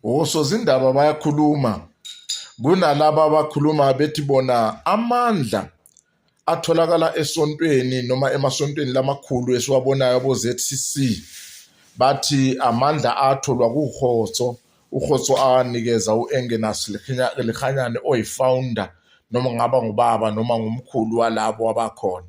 Osozindaba bayakhuluma kunalabo abakhuluma bethi bona amandla atholakala esontweni noma emasontweni lamakhulu esiwabonayo abo-ZCC bathi amandla atholwa uHotso anikeza u-Engenas Lekganyane oyi-founder noma ngaba ngubaba noma ngumkhulu walabo abakhona.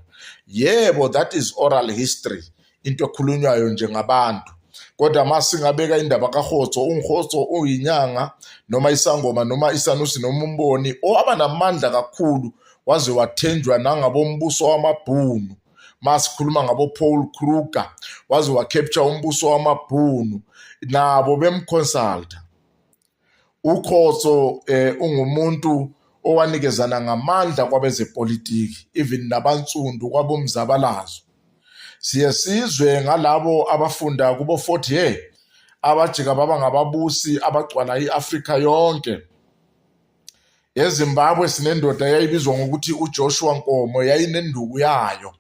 Yebo, that is oral history, into ekhulunywayo njengabantu. Kodwa masingabeka indaba kaHotso, uHotso uyinyanga noma isangoma noma isanusi noma umboni owaba namandla kakhulu waze wathenjwa nangabombuso wamabhunu. Masikhuluma ngabo Paul Kruger waze wacapture umbuso wamabhunu nabo bemconsulta. uHotso ungumuntu owanikezana ngamandla kwabezepolitiki, even nabansundu kwabomzabalazo. Siye sizwe ngalabo abafunda kubo 40 abajika baba ngababusi abagcwala iAfrika yonke. EZimbabwe sinendoda yayibizwa ngokuthi uJoshua Nkomo, yayinenduku yayo.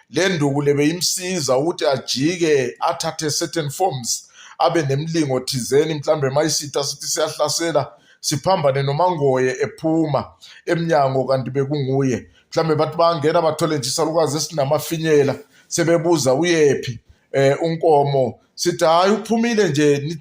Le nduku lebeyimsiza ukuthi ajike athathe certain forms, abe nemlingo thizeni, mhlambe mayisita sithi siyahlasela siphambane nomangoye ephuma emnyango kanti bekunguye. Mhlambe bathi bangena bathole nje isalukazi esinamafinyela sebebuza uyephi uNkomo, sithi hayi uphumile nje